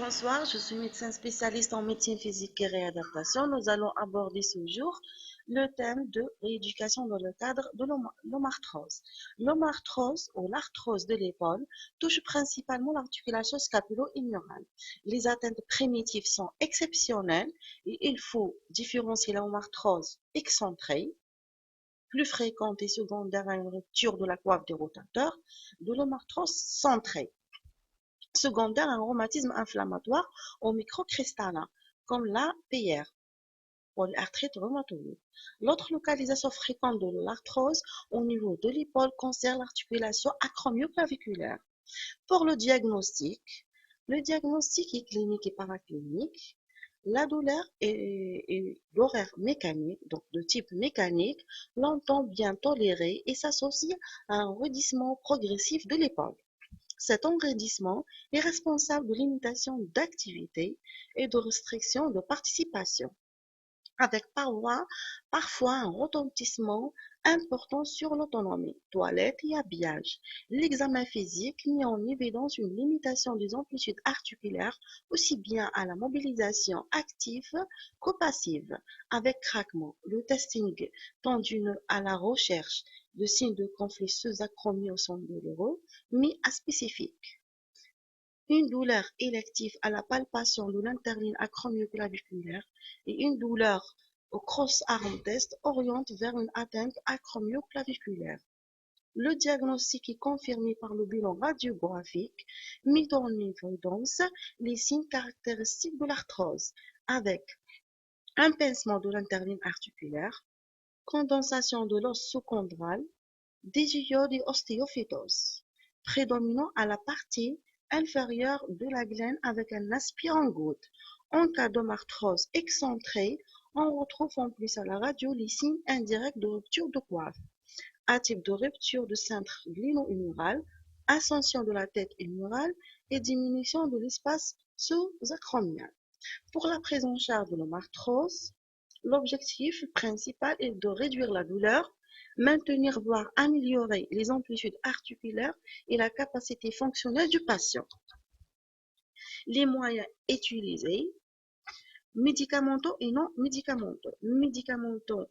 Bonsoir, je suis médecin spécialiste en médecine physique et réadaptation. Nous allons aborder ce jour le thème de rééducation dans le cadre de l'omarthrose. L'omarthrose ou l'arthrose de l'épaule touche principalement l'articulation scapulo-humérale. Les atteintes primitives sont exceptionnelles et il faut différencier l'omarthrose excentrée, plus fréquente et secondaire à une rupture de la coiffe des rotateurs, de l'omarthrose centrée secondaire à un rhumatisme inflammatoire au microcristallin, comme la PR, ou l'arthrite rhumatoïde. L'autre localisation fréquente de l'arthrose au niveau de l'épaule concerne l'articulation acromioclaviculaire. Pour le diagnostic est clinique et paraclinique. La douleur est d'horaire mécanique, donc de type mécanique, longtemps bien tolérée et s'associe à un raidissement progressif de l'épaule. Cet enraidissement est responsable de limitations d'activité et de restrictions de participation, avec parfois un retentissement important sur l'autonomie, toilette et habillage. L'examen physique met en évidence une limitation des amplitudes articulaires aussi bien à la mobilisation active que passive, avec craquement. Le testing tend à la recherche de signes de conflit sous-acromiaux sont douloureux, mais aspécifiques. Une douleur élective à la palpation de l'interline acromioclaviculaire et une douleur au cross-arm test orientent vers une atteinte acromioclaviculaire. Le diagnostic est confirmé par le bilan radiographique, met en évidence les signes caractéristiques de l'arthrose, avec un pincement de l'interline articulaire, condensation de l'os sous-chondral, dysbiose et ostéophytose, prédominant à la partie inférieure de la glène avec un aspirant-goutte. En cas d'omarthrose excentrée, on retrouve en plus à la radio les signes indirects de rupture de coiffe, atype de rupture de cintre gléno-huméral, ascension de la tête humérale et diminution de l'espace sous-acromial. Pour la prise en charge de l'omarthrose, l'objectif principal est de réduire la douleur, maintenir voire améliorer les amplitudes articulaires et la capacité fonctionnelle du patient. Les moyens utilisés, médicamenteux et non médicamenteux. Médicamenteux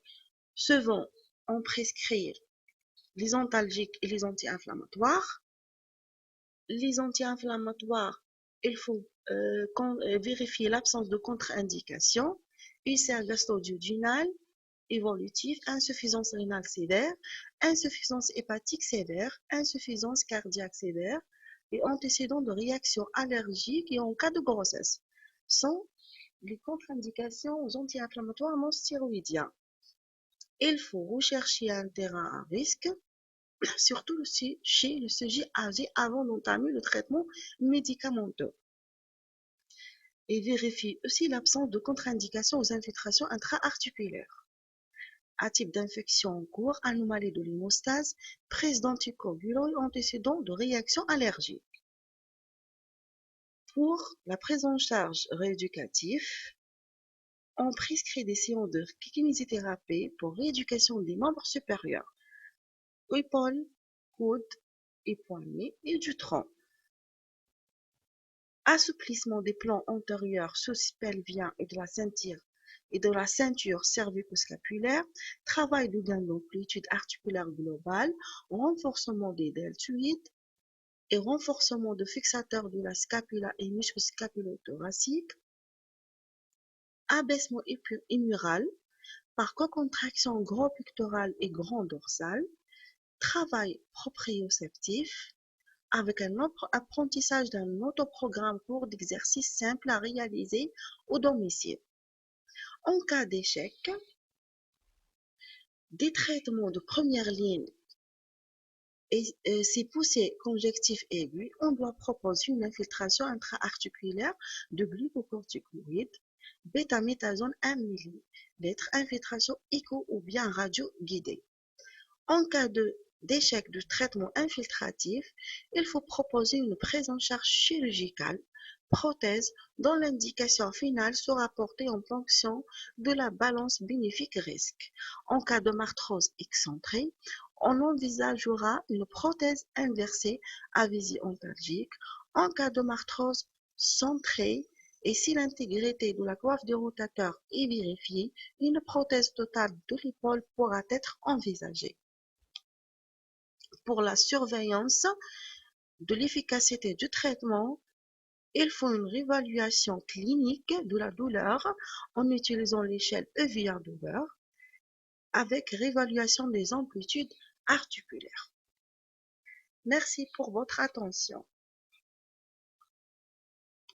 se vont en prescrire les antalgiques et les anti-inflammatoires. Les anti-inflammatoires, il faut vérifier l'absence de contre-indication, ulcère gastro-duodénal, évolutive, insuffisance rénale sévère, insuffisance hépatique sévère, insuffisance cardiaque sévère et antécédents de réaction allergique et en cas de grossesse, sont les contre-indications aux anti-inflammatoires non stéroïdiens. Il faut rechercher un terrain à risque, surtout chez le sujet âgé avant d'entamer le traitement médicamenteux. Et vérifier aussi l'absence de contre-indications aux infiltrations intra-articulaires. À type d'infection en cours, anomalie de l'hémostase, prise d'anticoagulants et antécédents de réaction allergique. Pour la prise en charge rééducative, on prescrit des séances de kinésithérapie pour rééducation des membres supérieurs, épaules, coudes et poignets et du tronc. Assouplissement des plans antérieurs sous-pelviens et de la ceinture cervico-scapulaire, travail de gain d'amplitude articulaire globale, renforcement des deltoïdes et renforcement de fixateurs de la scapula et muscles scapulo-thoraciques, abaissement huméral par co-contraction grand pectoral et grand dorsal, travail proprioceptif, avec un apprentissage d'un autoprogramme court d'exercices simples à réaliser au domicile. En cas d'échec, des traitements de première ligne et ces poussées conjectives aiguës, on doit proposer une infiltration intra-articulaire de glucocorticoïdes, bêta-méthasone 1 ml, infiltration écho ou bien radio guidée. En cas d'échec du traitement infiltratif, il faut proposer une prise en charge chirurgicale, prothèse, dont l'indication finale sera portée en fonction de la balance bénéfice-risque. En cas de marthrose excentrée, on envisagera une prothèse inversée à visée ontalgique. En cas de marthrose centrée et si l'intégrité de la coiffe du rotateur est vérifiée, une prothèse totale de l'épaule pourra être envisagée. Pour la surveillance de l'efficacité du traitement, il faut une réévaluation clinique de la douleur en utilisant l'échelle EVR-douleur avec réévaluation des amplitudes articulaires. Merci pour votre attention.